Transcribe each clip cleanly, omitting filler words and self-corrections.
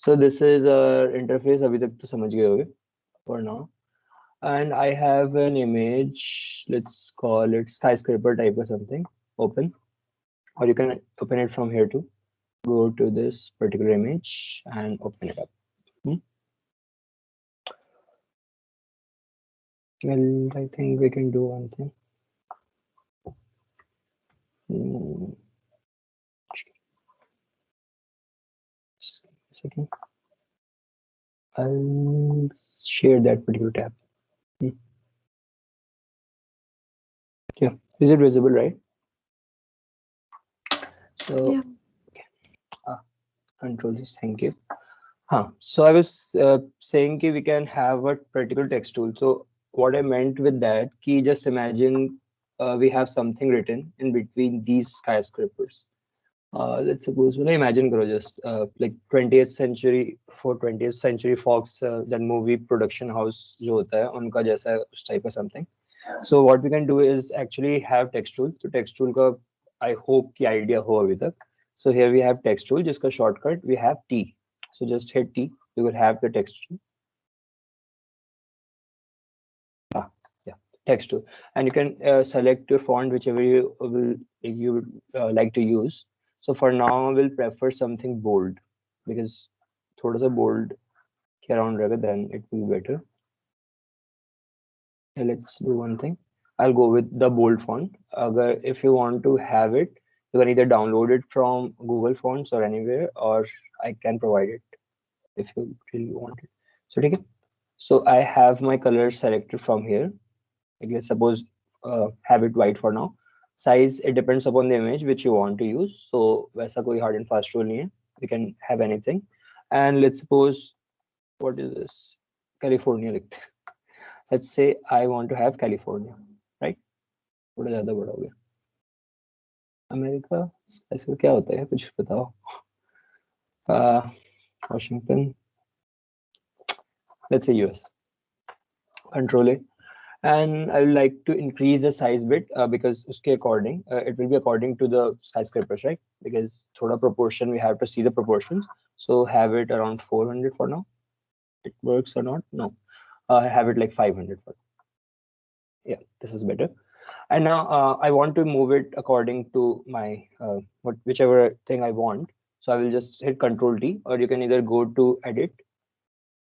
So this is our interface. अभी तक तो समझ गए होगे for now. And I have an image. Let's call it skyscraper type or something. Open, or you can open it from here too. Go to this particular image and open it up. Well, I think we can do one thing. Just a second. I'll share that particular tab. Yeah, is it visible, right? So Yeah. control this. Thank you. So I was saying that we can have a particular text tool. So what I meant with that, ki just imagine we have something written in between these skyscrapers. Let's suppose, imagine karo just like 20th century, for 20th century Fox, that movie production house jo hota hai, unka jaisa us type of something. So what we can do is actually have text tool. So text tool ka I hope ki idea ho abhi tak. So here we have text tool, jiska shortcut we have T. So just hit T, you will have the text tool. Yeah, text tool, and you can select your font whichever you will like to use. So for now, I will prefer something bold because thoda sa bold ke around raga, then it will be better. Let's do one thing. I'll go with the bold font. If you want to have it, you can either download it from Google Fonts or anywhere, or I can provide it if you really want it. So take it. So I have my color selected from here. Let's suppose have it white for now. Size, it depends upon the image which you want to use. So वैसा कोई hard and fast rule नहीं है. We can have anything. And let's suppose, what is this? California लिखते हैं. Let's say I want to have California, right? थोड़ा ज़्यादा बड़ा हो गया. अमेरिका ऐसे क्या होता है, कुछ बताओ. Washington. Let's say US. Control A. And I would like to increase the size bit because uske according it will be according to the skyscrapers, right? Because thoda proportion we have to see the proportions. So have it around 400 for now. It works or not? No. Have it like 500 for now. Yeah, this is better. And now I want to move it according to my whichever thing I want. So I will just hit Control T, or you can either go to Edit,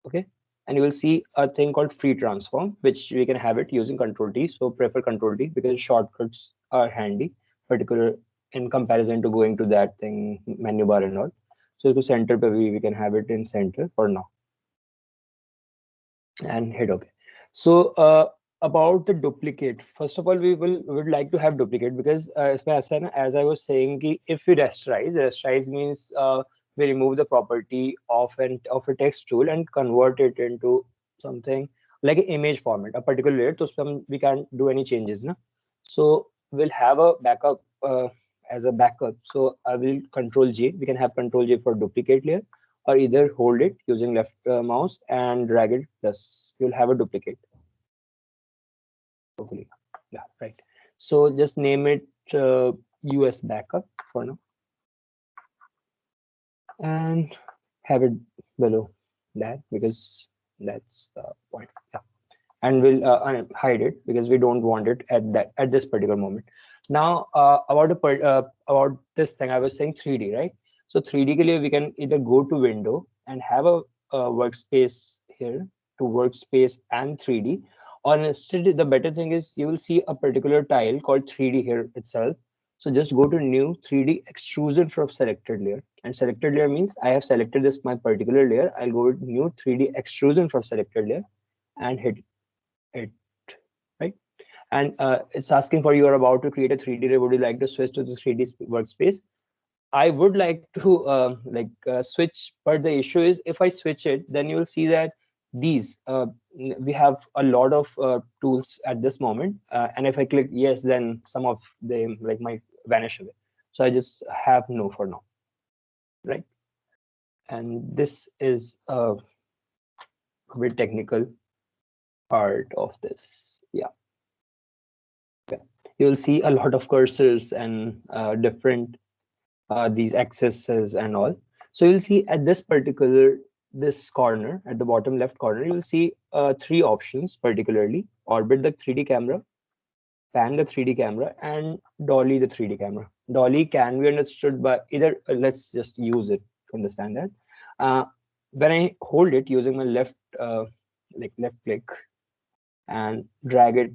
okay, and you will see a thing called free transform, which we can have it using Control T. So prefer Control T because shortcuts are handy, particular in comparison to going to that thing menu bar and all. So to center, we can have it in center for now, and hit OK. So about the duplicate, first of all, we would like to have duplicate because as I was saying, if we rasterize means we remove the property of a text tool and convert it into something like an image format, a particular layer. So we can't do any changes, na? So we'll have a backup as a backup. So I will Control J. We can have Control J for duplicate layer, or either hold it using left mouse and drag it plus you'll have a duplicate, hopefully. Yeah, right. So just name it US backup for now and have it below that because that's the point. Yeah, and we'll hide it because we don't want it at this particular moment. Now about this thing I was saying 3D, right? So 3D ke liye we can either go to window and have a workspace here to workspace and 3D, or instead the better thing is you will see a particular tile called 3D here itself. So just go to new 3D extrusion from selected layer, and selected layer means I have selected this my particular layer. I'll go with new 3D extrusion from selected layer and hit it, right? And it's asking for you are about to create a 3D layer. Would you like to switch to the 3D workspace? I would like to switch, but the issue is if I switch it, then you will see that these we have a lot of tools at this moment, and if I click yes, then some of them like might vanish away. So I just have no for now, right? And this is a bit technical part of this. Yeah. You will see a lot of cursors and different these accesses and all. So you'll see at this particular this corner, at the bottom left corner, you'll see three options, particularly orbit the 3D camera, pan the 3D camera, and dolly the 3D camera. Dolly can be understood by either, let's just use it to understand that. Uh, when I hold it using my left, like left click and drag it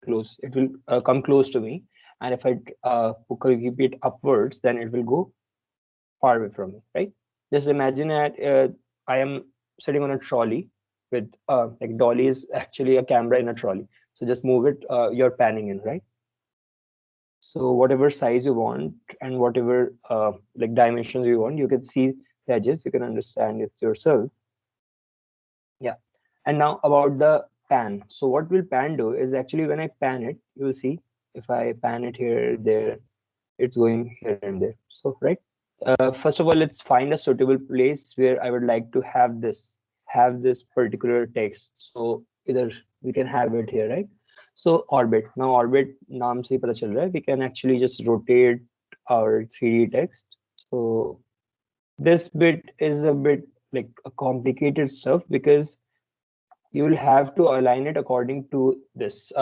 close, it will come close to me. And if I keep it upwards, then it will go far away from me, right? Just imagine that I am sitting on a trolley with like dolly is actually a camera in a trolley. So just move it, you're panning in, right? So whatever size you want and whatever like dimensions you want, you can see the edges, you can understand it yourself. Yeah. And now about the pan. So what will pan do is actually when I pan it, you will see if I pan it here, there, it's going here and there. So, right. First of all, let's find a suitable place where I would like to have this particular text. So either we can have it here, right? So orbit. Now orbit naam se pata chal raha hai. We can actually just rotate our 3D text. So this bit is a bit like a complicated stuff because you will have to align it according to this.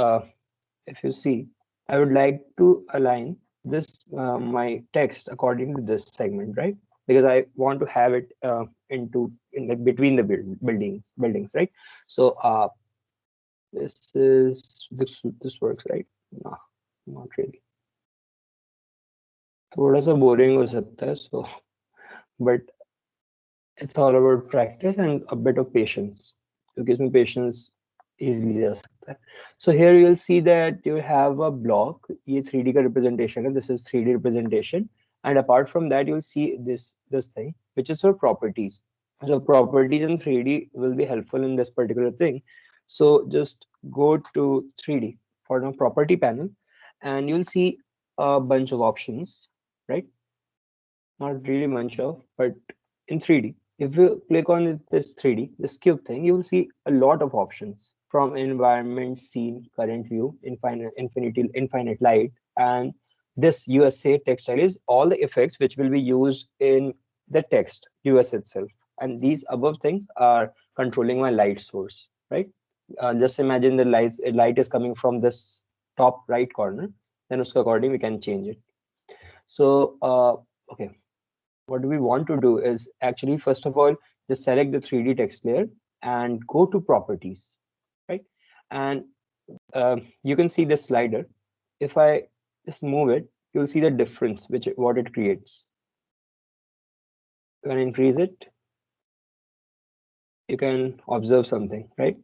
If you see, I would like to align this my text according to this segment, right? Because I want to have it in like between the buildings, right? So this works, right? No, not really. थोड़ा सा boring हो सकता है, so but it's all about practice and a bit of patience. क्योंकि इसमें patience easily जा सकता है. So here you'll see that you have a block. ये 3D का representation है. This is 3D representation, and apart from that, you'll see this thing, which is for properties. So properties in 3D will be helpful in this particular thing. So just go to 3D for the property panel, and you'll see a bunch of options, right? Not really bunch of, but in 3D. If you click on this 3D, this cube thing, you will see a lot of options from environment, scene, current view, infinite light, and this USA textile is all the effects which will be used in the text US itself. And these above things are controlling my light source, right? Just imagine the light is coming from this top right corner, then uska according we can change it. So okay, what we want to do is actually, first of all, just select the 3D text layer and go to properties, right? And you can see this slider. If I just move it, you'll see the difference, what it creates. When I increase it, you can observe something, right?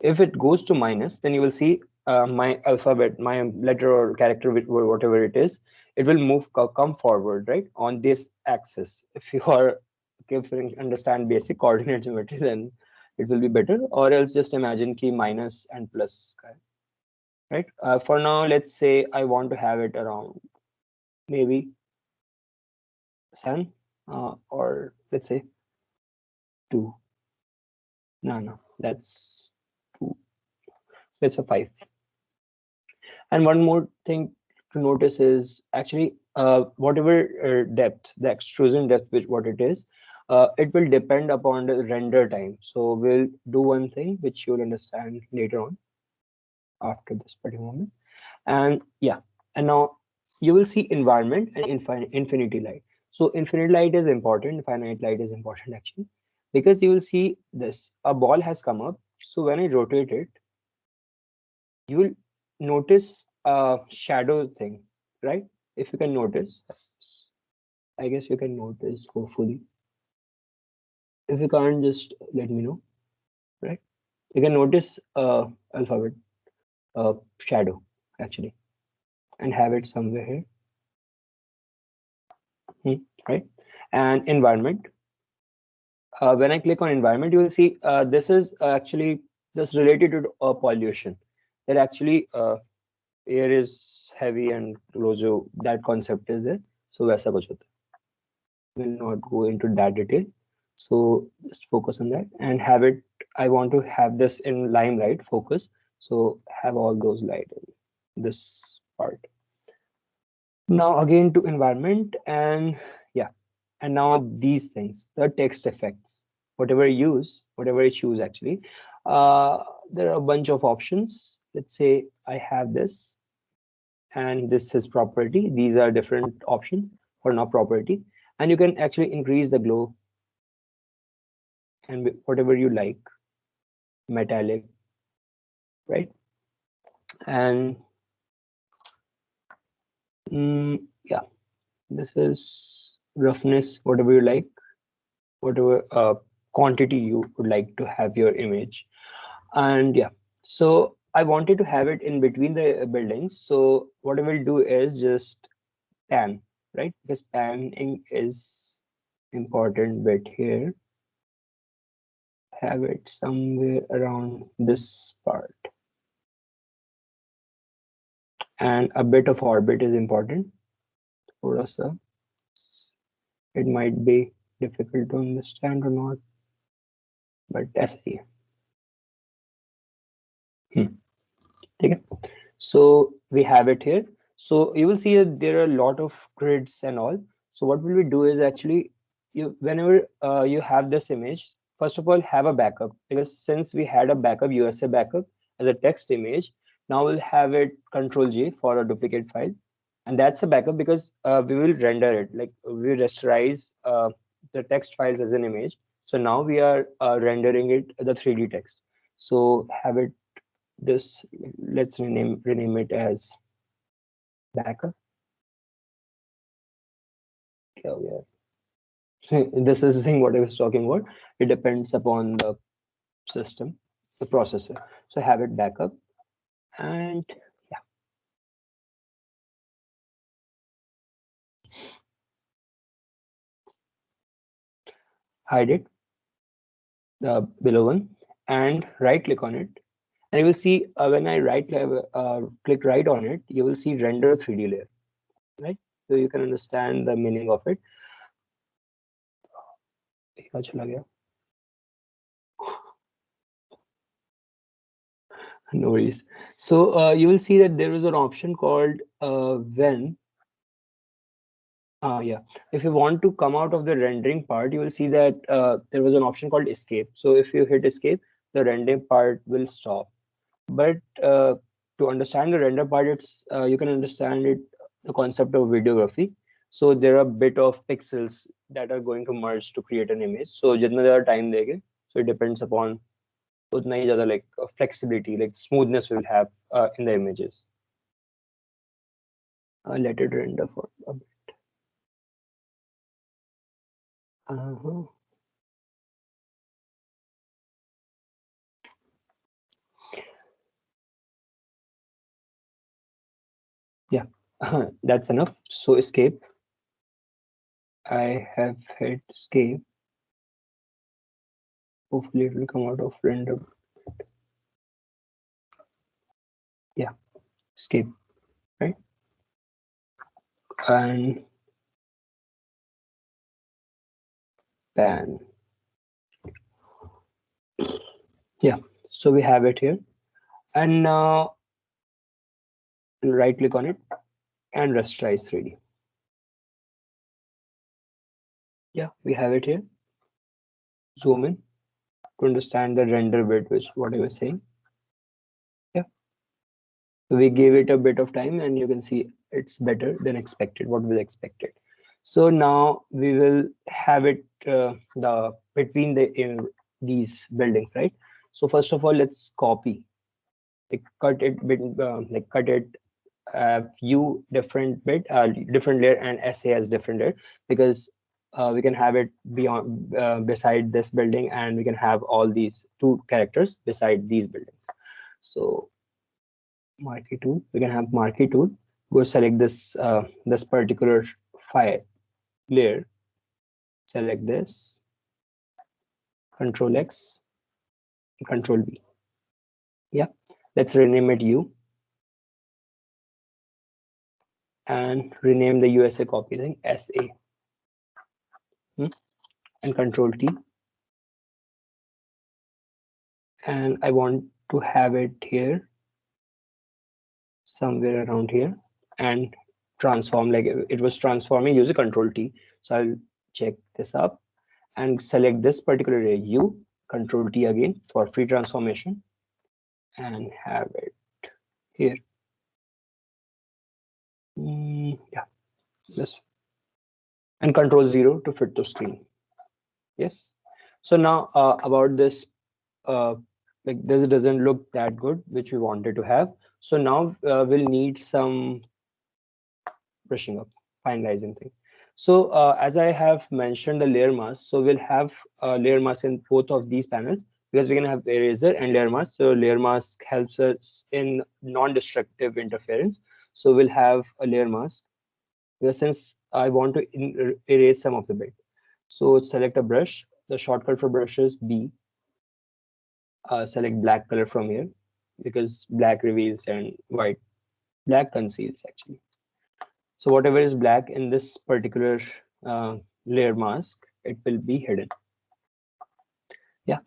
If it goes to minus, then you will see my alphabet, my letter or character, whatever it is, it will come forward, right, on this axis. If you are, if you understand basic coordinate geometry, then it will be better. Or else just imagine key minus and plus, right? For now, let's say I want to have it around maybe 7, or let's say 2. No, that's 2. That's a 5. And one more thing to notice is actually whatever depth, the extrusion depth, which what it will depend upon the render time. So we'll do one thing which you'll understand later on after this particular moment. And yeah, and now you will see environment and infinity light. So infinite light is important, finite light is important actually, because you will see this, a ball has come up. So when I rotate it, you will notice a shadow thing, right? If you can notice, I guess you can notice, hopefully. If you can't, just let me know, right? You can notice alphabet shadow actually, and have it somewhere here. Right? And environment. When I click on environment, you will see this is actually just related to pollution. That actually air is heavy and closer, that concept is there. So वैसा कुछ होता है. Will not go into that detail. So just focus on that and have it. I want to have this in limelight focus. So have all those light in this part. Now again to environment, and yeah. And now these things, the text effects, whatever you choose actually, there are a bunch of options. Let's say I have this, and this is property. These are different options for now property, and you can actually increase the glow and whatever you like, metallic, right? And yeah, this is roughness, whatever you like, whatever quantity you would like to have your image. And yeah, so I wanted to have it in between the buildings. So what I will do is just pan, right? Because panning is important bit here. Have it somewhere around this part. And a bit of orbit is important. Thoda sa. It might be difficult to understand or not, but ऐसा ही है. Okay. So we have it here. So you will see that there are a lot of grids and all. So what will we do is actually, you whenever you have this image, first of all have a backup, because since we had a backup USA backup as a text image, now we'll have it Control J for a duplicate file, and that's a backup because we will render it, like we rasterize the text files as an image. So now we are rendering it the 3D text. So have it this, let's rename it as backup. Yeah, yeah. This is the thing what I was talking about. It depends upon the system, the processor. So have it backup, and yeah, hide it, the below one, and right click on it. And you will see when I click right on it, you will see render 3D layer, right? So you can understand the meaning of it. No worries. So you will see that there is an option called when. Yeah, if you want to come out of the rendering part, you will see that there was an option called escape. So if you hit escape, the rendering part will stop. But to understand the render part, it's you can understand it, the concept of videography. So there are a bit of pixels that are going to merge to create an image. So jitna zyada time dege, so it depends upon utna hi zyada like flexibility, like smoothness we'll have in the images. Let it render for a bit. Uh-huh. Yeah, that's enough. So escape. I have hit escape. Hopefully it will come out of render. Yeah, escape, right? And pan. Yeah, so we have it here. And now right click on it and rasterize 3D. Yeah, we have it here. Zoom in to understand the render bit, which what I was saying. Yeah, so we gave it a bit of time, and you can see it's better than expected, what was expected. So now we will have it the between these buildings, right? So first of all, let's copy, like cut it bit, like cut it view different bit, different layer, and SA as different layer, because we can have it beyond beside this building, and we can have all these two characters beside these buildings. So marquee tool, we can have marquee tool. Go select this particular file layer. Select this. Control X. Control V. Yeah. Let's rename it U. And rename the USA copy thing SA. And Control T. And I want to have it here, somewhere around here, and transform, like it was transforming, use a Control T. So I'll check this up and select this particular area U, Control T again for free transformation, and have it here. Yeah, this, and Control 0 to fit to screen. Yes. So now about this, like this doesn't look that good, which we wanted to have. So now we'll need some brushing up, finalizing thing. So as I have mentioned the layer mask, so we'll have layer mask in both of these panels because we're gonna have eraser and layer mask. So layer mask helps us in non-destructive interference. So we'll have a layer mask because since I want to erase some of the bit. So select a brush. The shortcut for brush is B. Select black color from here because black reveals and black conceals actually. So whatever is black in this particular layer mask, it will be hidden. Yeah.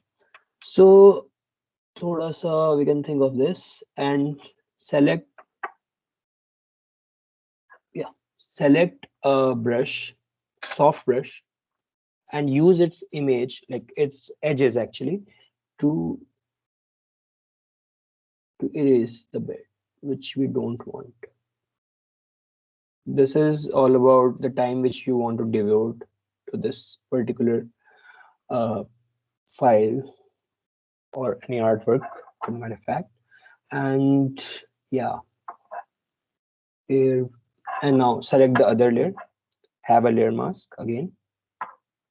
So thoda sa we can think of this and select, select a brush, soft brush, and use its image, like its edges actually, to erase the bit which we don't want. This is all about the time which you want to devote to this particular uh, file or any artwork, to matter of fact. And yeah, here, and now select the other layer, have a layer mask again,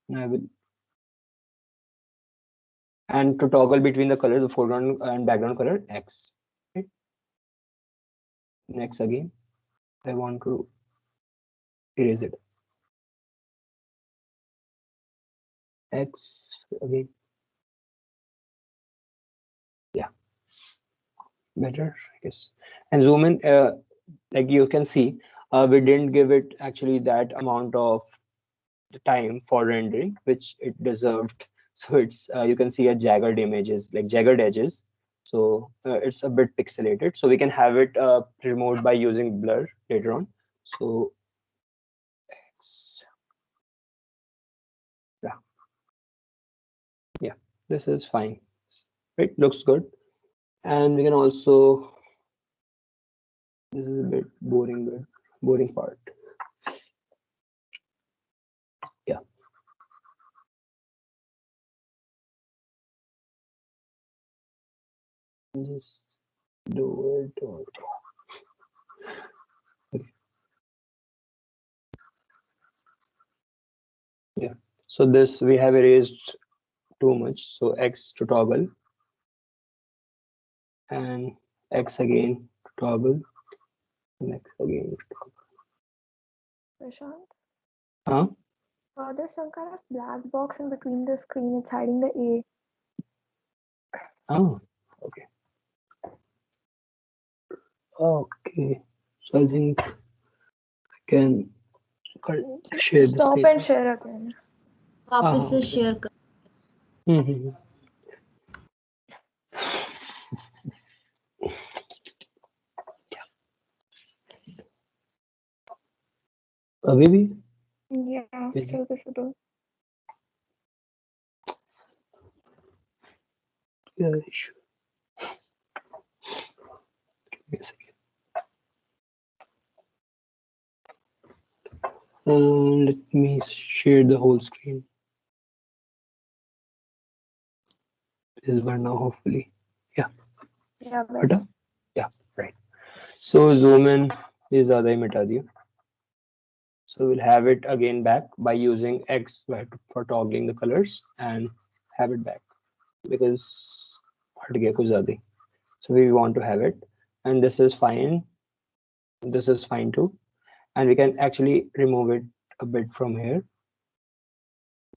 and I will, and to toggle between the color, the foreground and background color, X. Right? Next again, I want to erase it. X again. Yeah, better, I guess. And zoom in, like you can see, we didn't give it actually that amount of the time for rendering which it deserved. So it's you can see a jagged images, like jagged edges. So it's a bit pixelated. So we can have it removed by using blur later on. So X, yeah, this is fine. It looks good. And we can also, this is a bit boring part. Yeah. Just do it. Okay. Yeah. So this we have erased too much. So X to toggle, and X again to toggle, and X again to toggle. Prashant, Huh? there's some kind of black box in between the screen. It's hiding the A. Oh, okay. Okay. So I think I can share the Stop screen. and share again. वापस से Okay. Share कर Mm-hmm. अभी भी Yeah, is still visible. yeah, issue. Give me a second. Let me share the whole screen. It is one now, hopefully. Yeah. Yeah, But better. yeah, right. So zoom in is ज़्यादा ही मिटा दिया. So we'll have it again back by using X for toggling the colors and have it back because हट गया कुछ ज़्यादा ही. So we want to have it, and this is fine. This is fine too, and we can actually remove it a bit from here.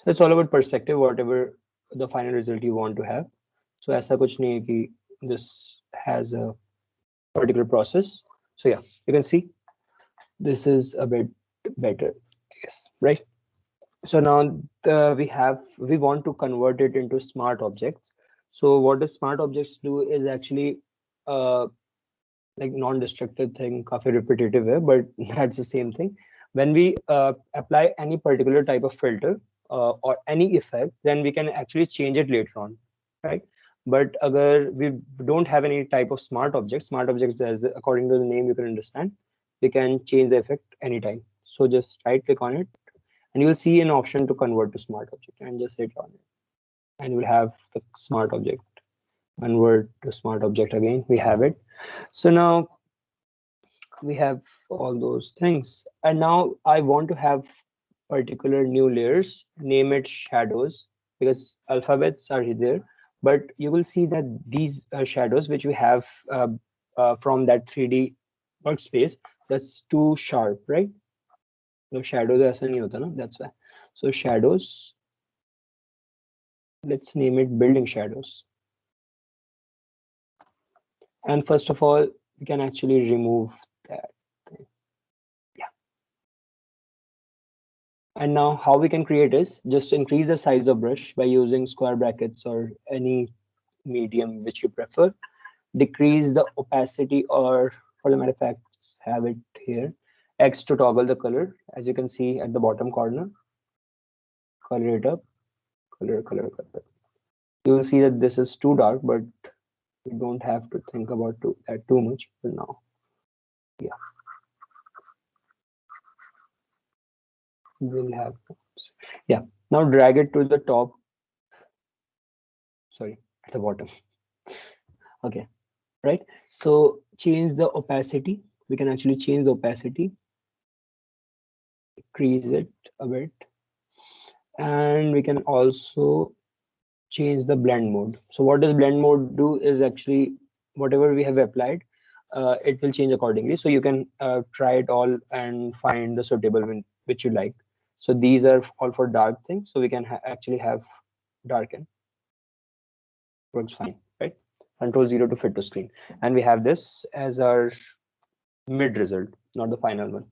So it's all about perspective, whatever the final result you want to have. So ऐसा कुछ नहीं है कि this has a particular process. So yeah, you can see this is a bit better, I guess, right? So now we want to convert it into smart objects. So what the smart objects do is actually uh, like non-destructive thing, काफी repetitive है, but that's the same thing. When we apply any particular type of filter or any effect, then we can actually change it later on, right? But agar we don't have any type of smart objects, as according to the name you can understand, we can change the effect anytime. So just right click on it, and you'll see an option to convert to smart object, and just hit on it, and we'll have the smart object. Convert to smart object again, we have it. So now we have all those things, and now I want to have particular new layers, name it shadows, because alphabets are there, but you will see that these shadows which we have from that 3D workspace, that's too sharp, right? No shadows aisa nahi hota na, that's why. So shadows, let's name it building shadows. And first of all, we can actually remove that thing. Yeah. And now how we can create is just increase the size of brush by using square brackets or any medium which you prefer. Decrease the opacity, or for the matter of fact, have it here. X to toggle the color, as you can see at the bottom corner. Color it up, color. You will see that this is too dark, but you don't have to think about that too much for now. Yeah, we'll have. Yeah, now drag it to the top. Sorry, at the bottom. Okay, right. So change the opacity. We can actually change the opacity, decrease it a bit, and we can also change the blend mode. So what does blend mode do is actually whatever we have applied, it will change accordingly. So you can try it all and find the suitable one which you like. So these are all for dark things. So we can actually have darken. Works fine, right? Control 0 to fit to screen. And we have this as our mid result, not the final one.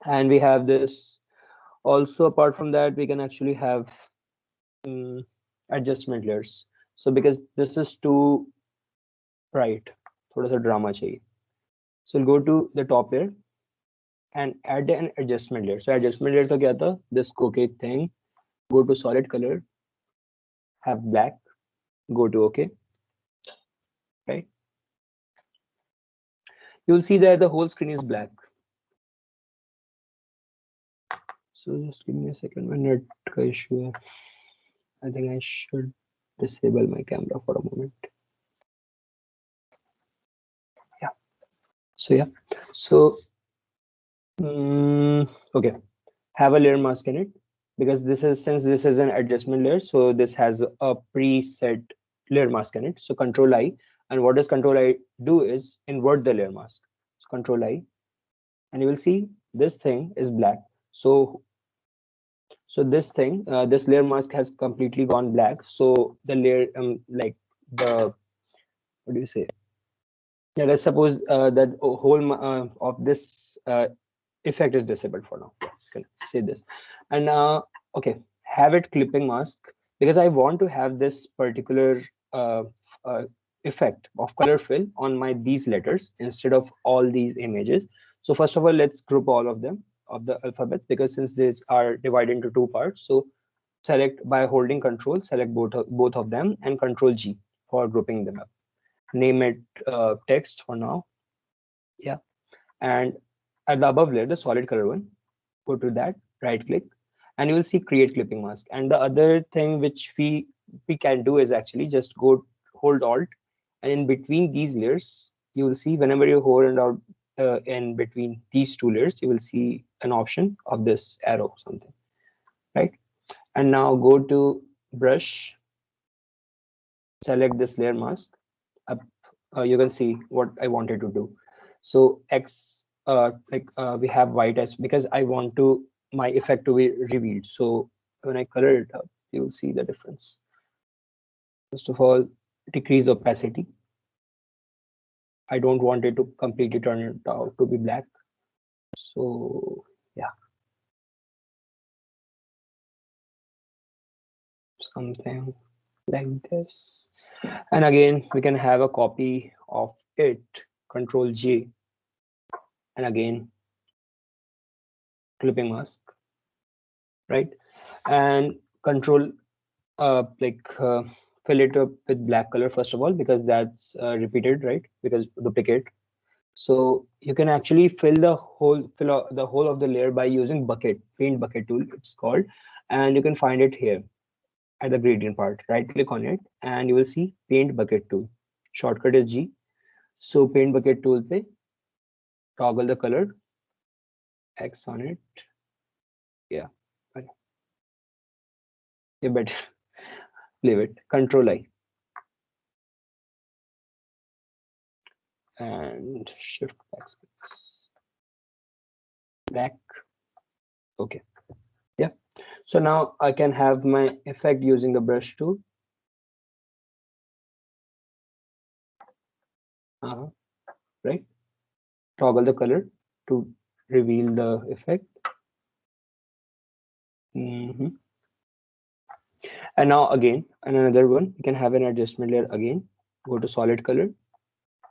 And we have this also. Apart from that, we can actually have um, adjustment layers. So because this is too bright, थोड़ा सा drama चाहिए. So we'll go to the top layer and add an adjustment layer. So adjustment layer का क्या था? This okay thing. Go to solid color, have black, go to okay, right? You'll see that the whole screen is black. So just give me a second. My net का issue है. I think I should disable my camera for a moment. Yeah. So yeah. So okay. Have a layer mask in it, because since this is an adjustment layer, so this has a preset layer mask in it. So Control I, and what does Control I do is invert the layer mask. So Control I, and you will see this thing is black. So this thing, this layer mask has completely gone black. So the layer, like the, what do you say? Yeah, let's suppose that whole of this effect is disabled for now. Yeah, can say this. And okay, have it clipping mask, because I want to have this particular uh, uh, effect of color fill on my these letters instead of all these images. So first of all, let's group all of them of the alphabets, because since these are divided into two parts, so select by holding control, select both of them, and Control G for grouping them up. Name it text for now. Yeah, and at the above layer, the solid color one, go to that, right click, and you will see create clipping mask. And the other thing which we can do is actually just go hold alt, and in between these layers, you will see whenever you hold out in between these two layers, you will see an option of this arrow something, right? And now go to brush, select this layer mask up. You can see what I wanted to do. So X, we have white as, because I want to my effect to be revealed. So when I color it up, you will see the difference. First of all, decrease opacity. I don't want it to completely turn it out to be black. So yeah, something like this. And again, we can have a copy of it, Control J, and again clipping mask, right? And control fill it up with black color first of all, because that's repeated, right? Because duplicate. So you can actually the whole of the layer by using paint bucket tool, it's called, and you can find it here at the gradient part. Right click on it and you will see paint bucket tool. Shortcut is G. So paint bucket tool pe toggle the color, X on it. Yeah, you better leave it. Control I and shift backspace. Back. Okay. Yeah. So now I can have my effect using the brush tool. Right. Toggle the color to reveal the effect. And now again, and another one, you can have an adjustment layer again. Go to solid color.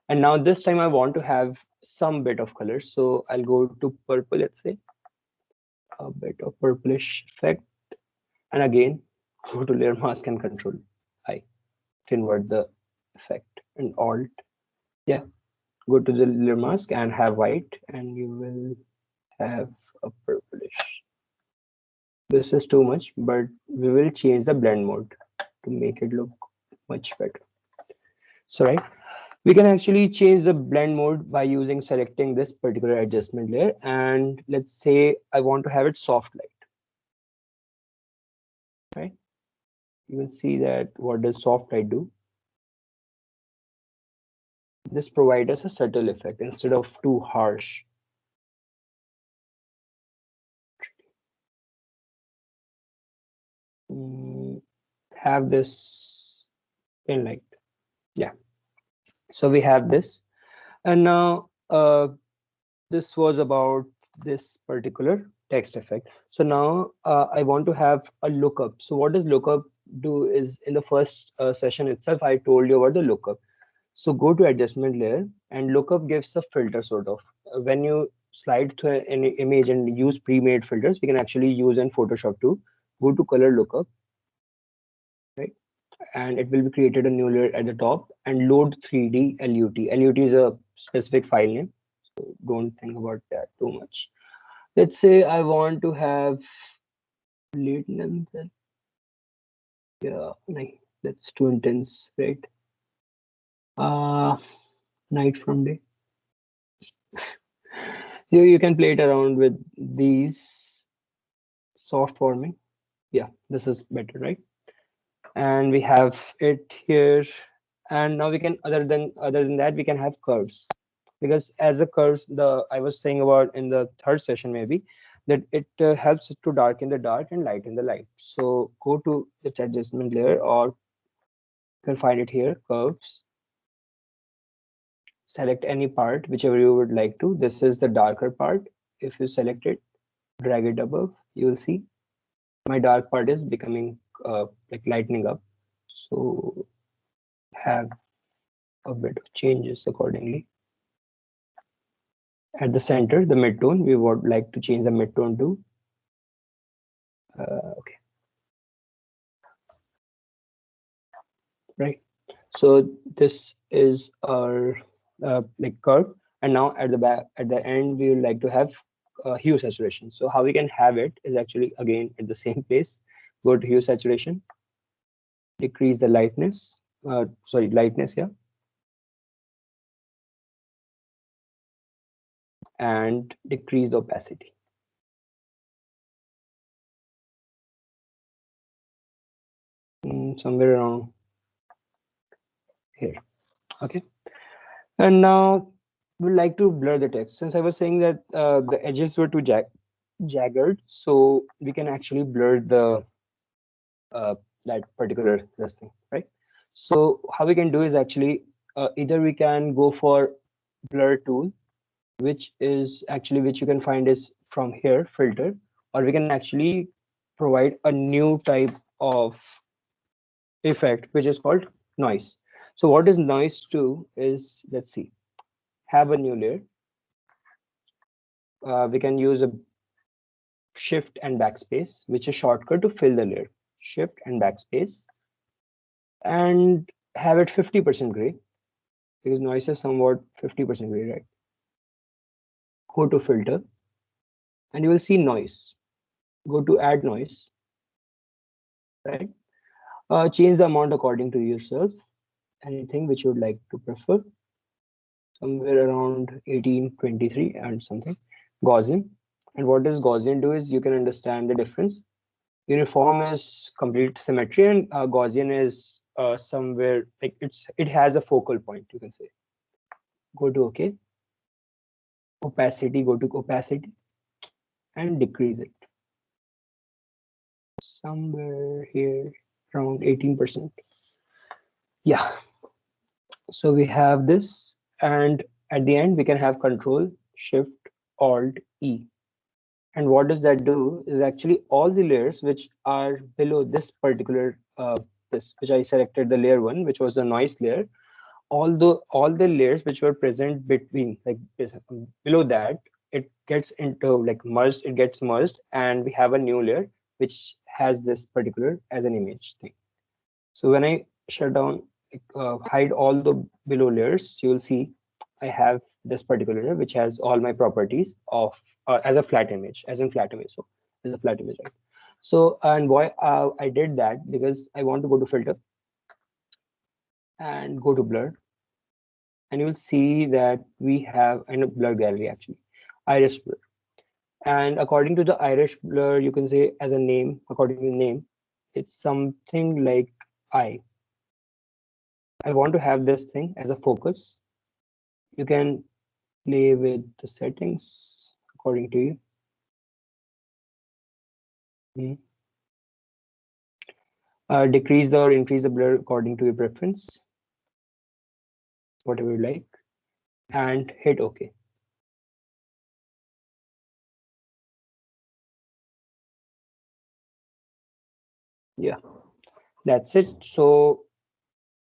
And now this time I want to have some bit of color. So I'll go to purple, let's say. A bit of purplish effect. And again, go to layer mask and control I to invert the effect, and alt. Yeah. Go to the layer mask and have white, and you will have a purplish. This is too much, but we will change the blend mode to make it look much better. So right, we can actually change the blend mode by using selecting this particular adjustment layer, and let's say I want to have it soft light. Right, you will see that what does soft light do. This provides us a subtle effect instead of too harsh. Have this in light. Yeah, so we have this, and now this was about this particular text effect. So now I want to have a lookup. So what does lookup do is, in the first session itself I told you about the lookup. So go to adjustment layer, and lookup gives a filter sort of. When you slide to any image and use pre-made filters, we can actually use in Photoshop too. Go to color lookup, right? And it will be created a new layer at the top, and load 3D LUT. LUT is a specific file name, so don't think about that too much. Let's say I want to have lateness. Yeah, like that's too intense, right? Night from day. You can play it around with these soft forming. Yeah, this is better, right? And we have it here. And now we can, other than that, we can have curves, because as the curves, the I was saying about in the third session maybe, that it helps to darken the dark and lighten the light. So go to its adjustment layer, or you can find it here, curves. Select any part, whichever you would like to. This is the darker part. If you select it, drag it above, you will see my dark part is becoming like lightening up. So have a bit of changes accordingly. At the center, the midtone, we would like to change the midtone to okay, right? So this is our like curve, and now at the back, at the end, we would like to have hue saturation. So how we can have it is actually again at the same place. Go to hue saturation, decrease the lightness. Lightness, yeah, and decrease the opacity. Somewhere around here. Okay, and now we'd like to blur the text. Since I was saying that the edges were too jagged, so we can actually blur the that particular this thing, right? So how we can do is actually either we can go for blur tool, which you can find is from here, filter, or we can actually provide a new type of effect which is called noise. So what is noise to is, let's see, have a new layer. We can use a Shift and backspace, which is shortcut to fill the layer. Shift and backspace, and have it 50% gray, because noise is somewhat 50% gray, right? Go to filter, and you will see noise. Go to add noise, right? Change the amount according to yourself. Anything which you would like to prefer, somewhere around 1823 and something. Gaussian. And what does Gaussian do is you can understand the difference. Uniform is complete symmetry, and Gaussian is somewhere like it has a focal point, you can say. Go to OK. Opacity, go to opacity and decrease it. Somewhere here around 18%. Yeah. So we have this, and at the end we can have Control Shift Alt E. And what does that do is actually all the layers which are below this particular this which I selected, the layer 1, which was the noise layer, although all the layers which were present between like below that, it gets into like merged, it gets merged, and we have a new layer which has this particular as an image thing. So when I shut down, hide all the below layers, you will see I have this particular layer which has all my properties of as a flat image, as in flat image. So as a flat image, right? So and why I did that, because I want to go to filter and go to blur, and you will see that we have a blur gallery, actually iris blur. And according to the iris blur, you can say as a name, according to the name, it's something like I want to have this thing as a focus. You can play with the settings according to you. Decrease the or increase the blur according to your preference, whatever you like, and hit OK. Yeah, that's it. So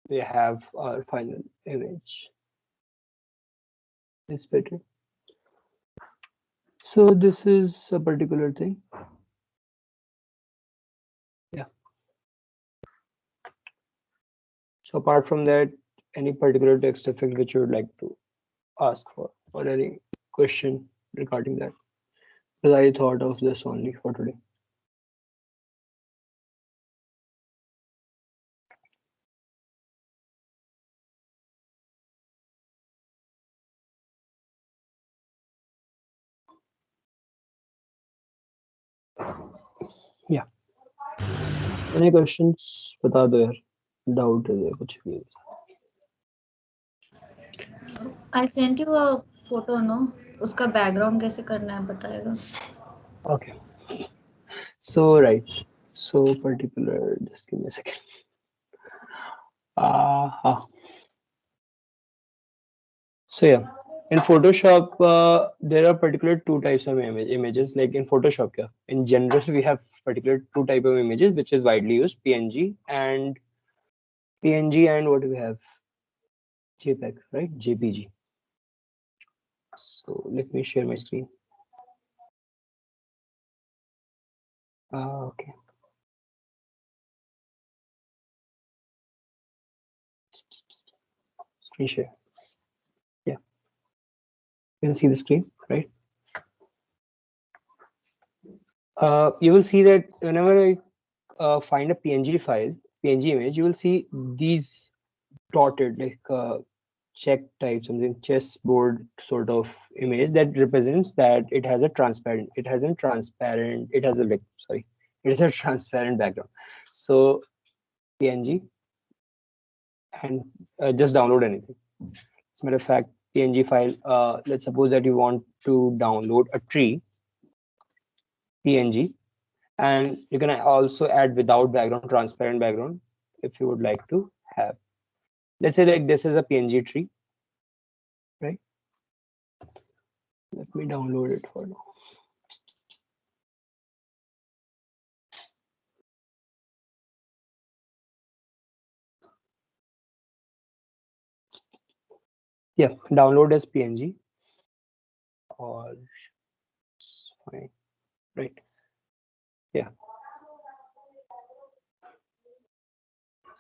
we have our final image. It's better. So this is a particular thing. Yeah. So apart from that, any particular text effect which you would like to ask for, or any question regarding that? Because I thought of this only for today. Yeah. Any questions? बता दो यार. Doubt है कुछ भी. I sent you a photo, no? उसका background कैसे करना है बताएगा? Okay. So right. So particular. Just give me a second. So yeah, in Photoshop, there are particular two types of images. Like in Photoshop, yeah, in general, we have particular two type of images, which is widely used: PNG, and what do we have? JPEG, right? JPG. So let me share my screen. Okay. Screen share. Yeah. You can see the screen, right? You will see that whenever I find a PNG file, PNG image, you will see these dotted like check type, something chessboard sort of image that represents that it has a transparent, it has a like, sorry, it has a transparent background. So PNG, and just download anything. As a matter of fact, PNG file, let's suppose that you want to download a tree PNG, and you can also add without background, transparent background, if you would like to have. Let's say like this is a PNG tree, right? Let me download it for now. Yeah, download as PNG, or fine, right? Yeah.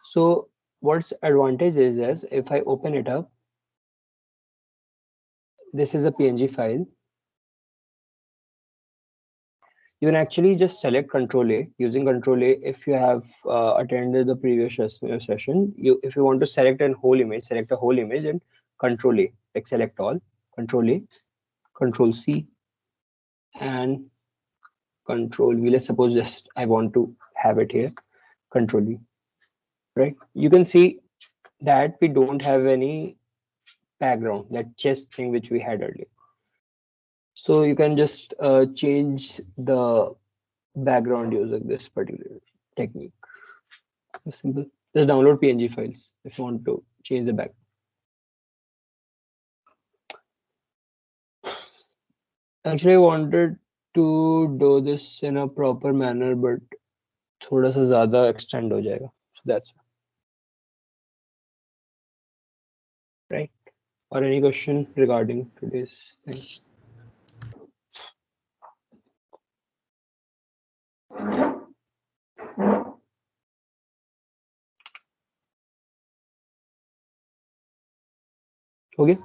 So what's advantage is if I open it up, this is a PNG file. You can actually just select Control A. Using Control A, if you have attended the previous session, if you want to select a whole image, select a whole image and Control A, like select all, Control A, Control C, and Control V. Let's suppose just I want to have it here, Control V, right? You can see that we don't have any background, that chest thing which we had earlier. So you can just change the background using this particular technique. It's simple. Just download PNG files if you want to change the background. Actually, I wanted to do this in a proper manner, but थोड़ा सा ज़्यादा extend हो जाएगा. So that's right. Or any question regarding today's thing? Okay.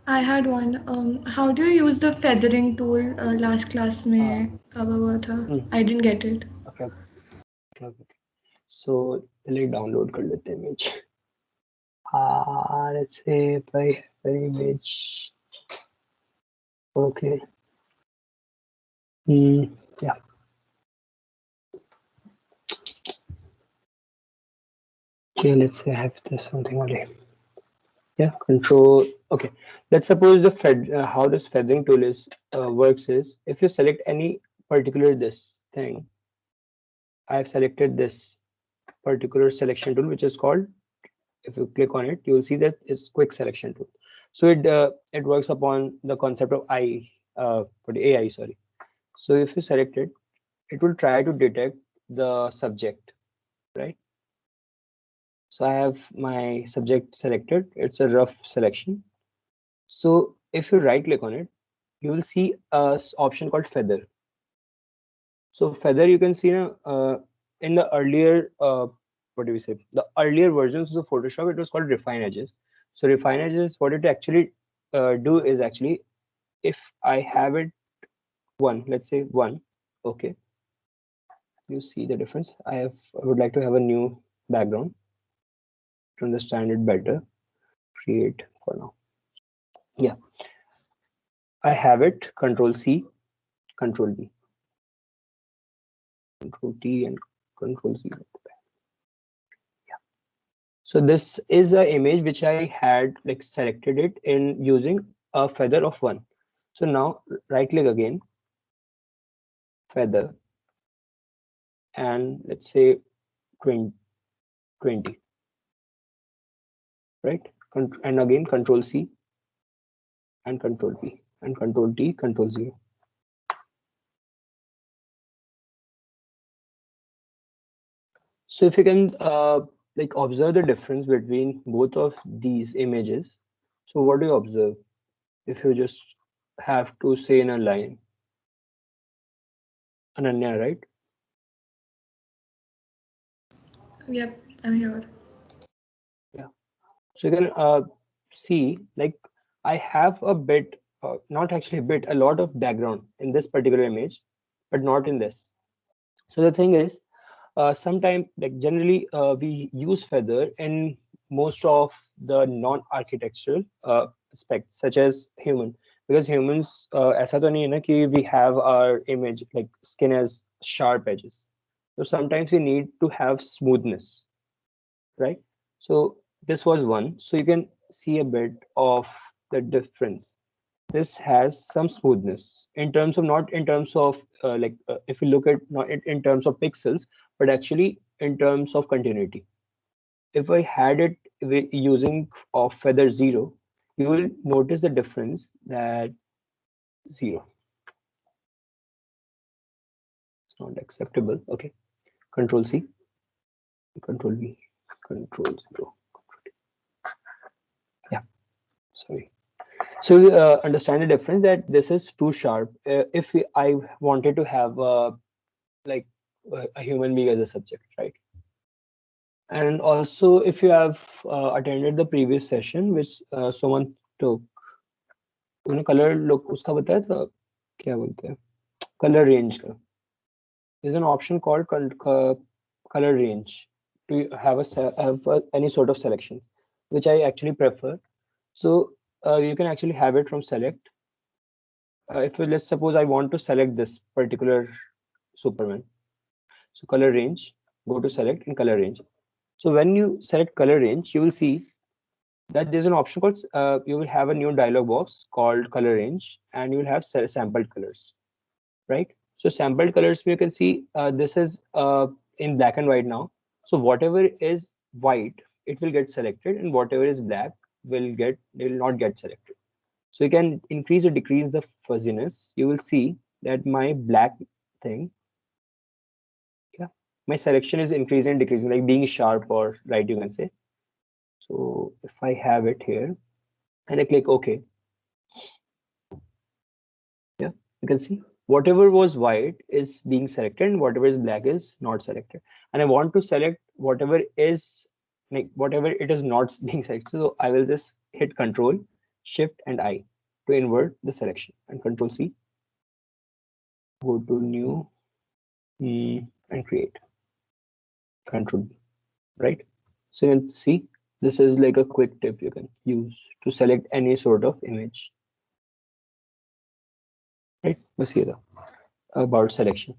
I had one. How do you use the feathering tool? Last class में कहा हुआ था. I didn't get it. Okay. Okay. So पहले download कर लेते हैं image. Let's say if I have an image. Okay. Yeah. Okay, let's say I have this something only. Yeah, control. Okay, let's suppose the how this feathering tool is works is if you select any particular this thing. I have selected this particular selection tool, which is called. If you click on it, you will see that it's quick selection tool. So it works upon the concept of I for the AI. Sorry. So if you select it, it will try to detect the subject, right? So I have my subject selected. It's a rough selection. So if you right click on it, you will see a option called feather. So feather you can see in the earlier what do we say, the earlier versions of the Photoshop, it was called refine edges. So refine edges, what it actually do is actually, if I have it one, let's say one, okay, you see the difference. I would like to have a new background to understand it better. Create for now. Yeah, I have it. Control C, Control V, Control T, and Control Z. Yeah. So this is an image which I had like selected it in using a feather of one. So now right click again, feather, and let's say 20, 20, right? And again Control C and Control V and Control T, Control 0. So if you can like observe the difference between both of these images. So what do you observe if you just have to say in a line? Ananya, right? Yep, I'm here. Yeah. So you can see like I have a bit, not actually a bit, a lot of background in this particular image, but not in this. So the thing is, sometimes like generally we use feather in most of the non-architectural aspects such as human, because humans ऐसा तो नहीं है ना कि we have our image like skin as sharp edges, so sometimes we need to have smoothness, right? So this was one, so you can see a bit of the difference. This has some smoothness in terms of, not in terms of if you look at not in terms of pixels, but actually in terms of continuity. If I had it using of feather 0, you will notice the difference that 0. It's not acceptable. Okay, Control C, Control V, Control 0. Yeah, sorry. So you understand the difference that this is too sharp. If I wanted to have like a human being as a subject, right? And also, if you have attended the previous session, which someone took, color look उसका बताया था, क्या बोलते हैं, color range का. There's an option called color range to have any sort of selection, which I actually prefer. So you can actually have it from select. If let's suppose I want to select this particular Superman, so color range, go to select and color range. So when you select color range, you will see that there's an option called, you will have a new dialog box called color range, and you will have sampled colors, right? So sampled colors, you can see this is in black and white now. So whatever is white, it will get selected, and whatever is black will not get selected. So you can increase or decrease the fuzziness. You will see that my black thing, yeah, my selection is increasing and decreasing, like being sharp or right, you can say. So if I have it here and I click OK, yeah, you can see whatever was white is being selected and whatever is black is not selected. And I want to select whatever is, like whatever it is not being selected. So I will just hit Control, Shift and I to invert the selection, and Control C, go to new, and create, Control B, right? So you can see this is like a quick tip you can use to select any sort of image, right? बस ये था about selection.